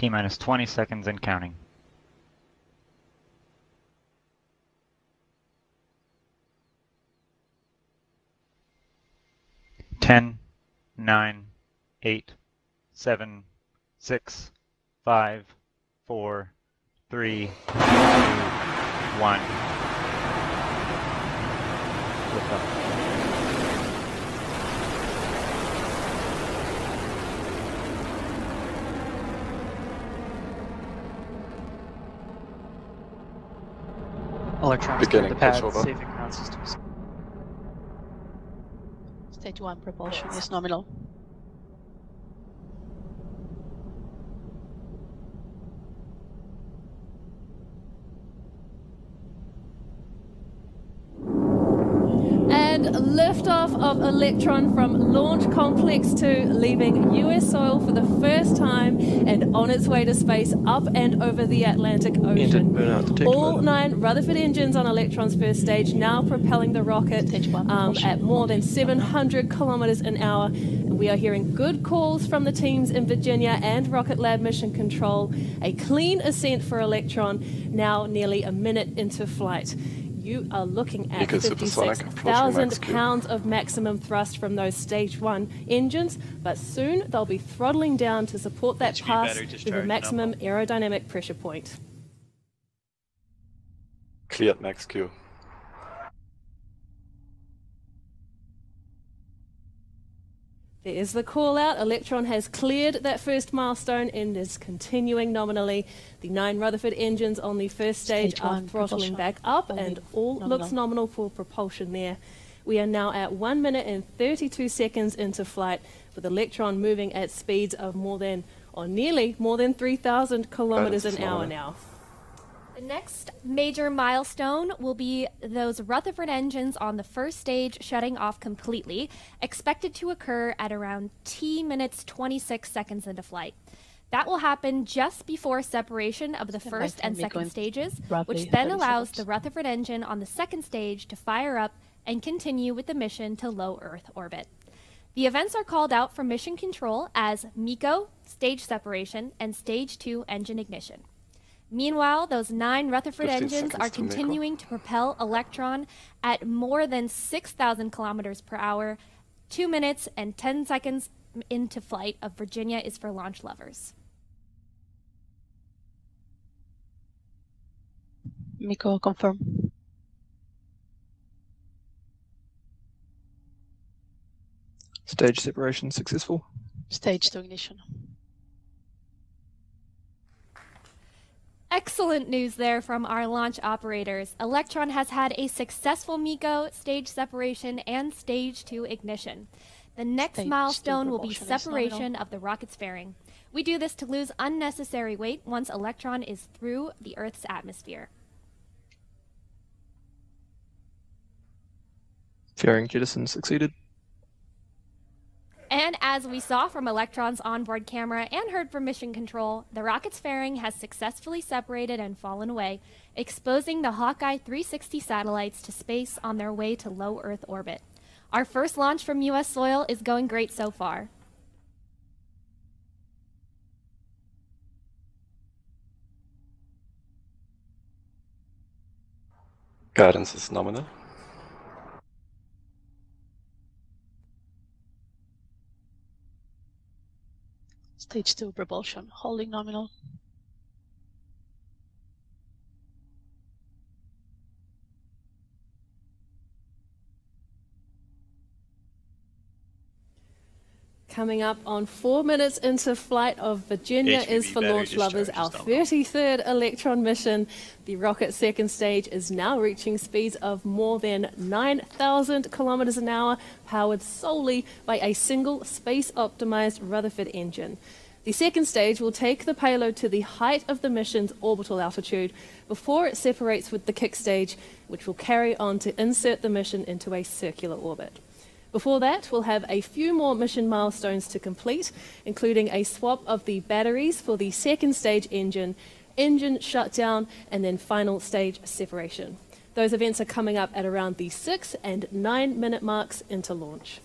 T-minus 20 seconds and counting. 10, 9, 8, 7, 6, 5, 4, 3, 2, 1. Lift off. Electrons Beginning the pad, pushover. saving ground systems. Stage 1 propulsion is nominal. And liftoff of Electron from Launch Complex 2, leaving US soil for the first time and on its way to space up and over the Atlantic Ocean. All 9 Rutherford engines on Electron's first stage now propelling the rocket at more than 700 kilometers an hour. And we are hearing good calls from the teams in Virginia and Rocket Lab Mission Control. A clean ascent for Electron, now nearly a minute into flight. You are looking at 56,000 pounds of maximum thrust from those stage 1 engines, but soon they'll be throttling down to support that pass to the maximum aerodynamic pressure point. Cleared max Q. There is the call out. Electron has cleared that first milestone and is continuing nominally. The 9 Rutherford engines on the first stage are throttling back up, and all looks nominal for propulsion there. We are now at 1 minute and 32 seconds into flight, with Electron moving at speeds of nearly more than 3,000 kilometers an hour now. The next major milestone will be those Rutherford engines on the first stage shutting off completely, expected to occur at around T minutes 26 seconds into flight. That will happen just before separation of the first and second stages, which then allows the Rutherford engine on the second stage to fire up and continue with the mission to low Earth orbit. The events are called out from Mission Control as MECO, stage separation, and stage 2 engine ignition. Meanwhile, those 9 Rutherford engines are continuing to propel Electron at more than 6,000 kilometers per hour. 2 minutes and 10 seconds into flight of Virginia is for launch lovers. MECO, confirm. Stage separation successful. Stage 2 ignition. Excellent news there from our launch operators. Electron has had a successful MECO, stage separation, and stage 2 ignition. The next milestone will be separation of the rocket's fairing. We do this to lose unnecessary weight once Electron is through the Earth's atmosphere. Fairing jettison succeeded. And as we saw from Electron's onboard camera and heard from Mission Control, the rocket's fairing has successfully separated and fallen away, exposing the Hawkeye 360 satellites to space on their way to low Earth orbit. Our first launch from US soil is going great so far. Guidance is nominal. Stage 2 propulsion, holding nominal. Coming up on 4 minutes into flight of Virginia is for launch lovers, our 33rd Electron mission. The rocket's second stage is now reaching speeds of more than 9,000 kilometers an hour, powered solely by a single space-optimized Rutherford engine. The second stage will take the payload to the height of the mission's orbital altitude before it separates with the kick stage, which will carry on to insert the mission into a circular orbit. Before that, we'll have a few more mission milestones to complete, including a swap of the batteries for the second stage engine shutdown, and then final stage separation. Those events are coming up at around the 6 and 9 minute marks into launch.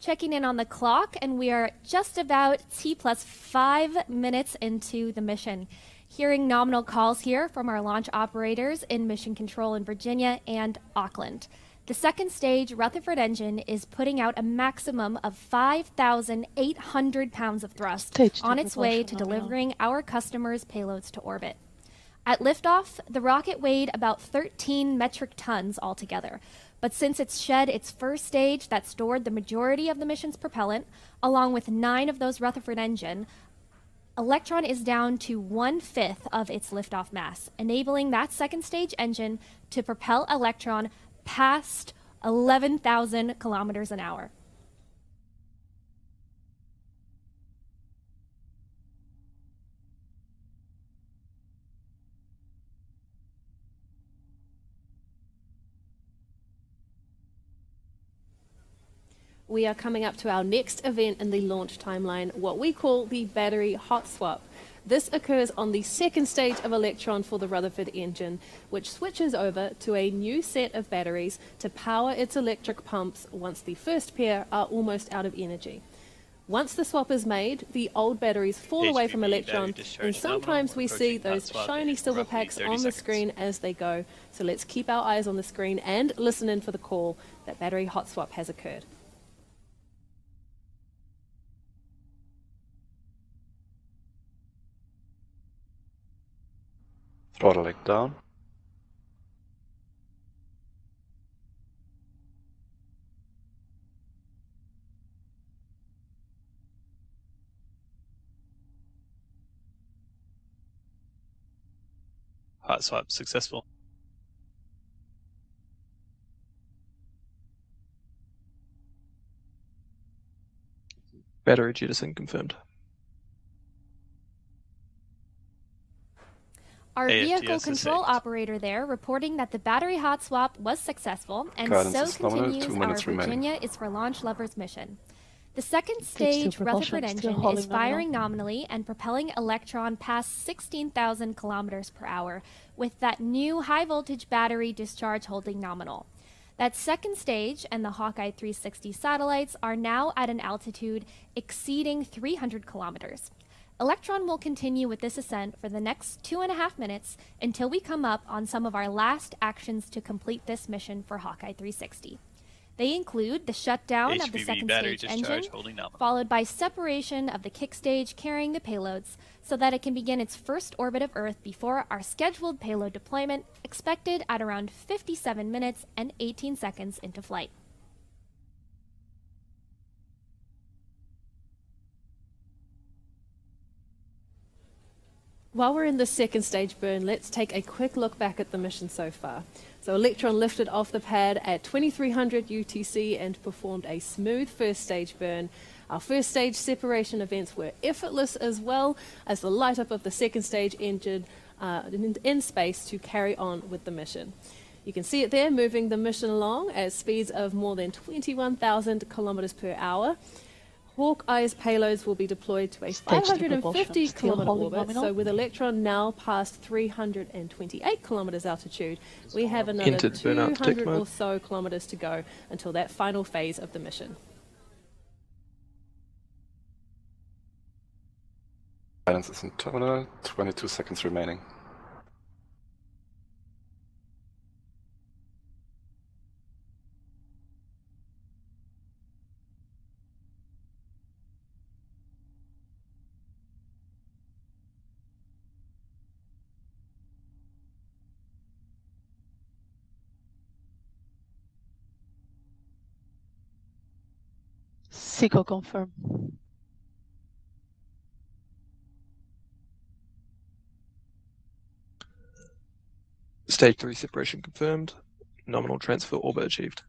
Checking in on the clock, and we are just about T plus 5 minutes into the mission. Hearing nominal calls here from our launch operators in Mission Control in Virginia and Auckland. The second stage Rutherford engine is putting out a maximum of 5,800 pounds of thrust Stage on two its way to propulsion nominal. delivering our customers' payloads to orbit. At liftoff, the rocket weighed about 13 metric tons altogether. But since it's shed its first stage that stored the majority of the mission's propellant, along with 9 of those Rutherford engine, Electron is down to 1/5 of its liftoff mass, enabling that second stage engine to propel Electron past 11,000 kilometers an hour. We are coming up to our next event in the launch timeline, what we call the battery hot swap. This occurs on the second stage of Electron for the Rutherford engine, which switches over to a new set of batteries to power its electric pumps once the first pair are almost out of energy. Once the swap is made, the old batteries fall away from Electron, and sometimes we see those shiny silver packs on the screen as they go. So let's keep our eyes on the screen and listen in for the call that battery hot swap has occurred. Throttling down. Hot swap successful. Battery jettison confirmed. Our vehicle AFTS control saved. operator there reporting that the battery hot swap was successful, and Guidance so is nominal, continues 2 our minutes remaining. Virginia is for Launch Lovers mission. The second Stage two stage propulsion Rutherford still engine holding is firing nominally and propelling Electron past 16,000 kilometers per hour, with that new high voltage battery discharge holding nominal. That second stage and the Hawkeye 360 satellites are now at an altitude exceeding 300 kilometers. Electron will continue with this ascent for the next 2.5 minutes until we come up on some of our last actions to complete this mission for Hawkeye 360. They include the shutdown of the HVV second battery stage discharge engine, holding nominal. followed by separation of the kick stage carrying the payloads so that it can begin its first orbit of Earth before our scheduled payload deployment, expected at around 57 minutes and 18 seconds into flight. While we're in the second stage burn, let's take a quick look back at the mission so far. So Electron lifted off the pad at 2300 UTC and performed a smooth first stage burn. Our first stage separation events were effortless, as well as the light up of the second stage engine in space to carry on with the mission. You can see it there, moving the mission along at speeds of more than 21,000 kilometers per hour. Hawkeye's payloads will be deployed to a Stage two 550 propulsion still kilometer holding orbit. nominal. So with Electron now past 328 kilometers altitude, we have another Entered burnout 200 detect or mode. so kilometers to go until that final phase of the mission. Guidance is in terminal, 22 seconds remaining. SECO confirm. Stage 3 separation confirmed. Nominal transfer orbit achieved.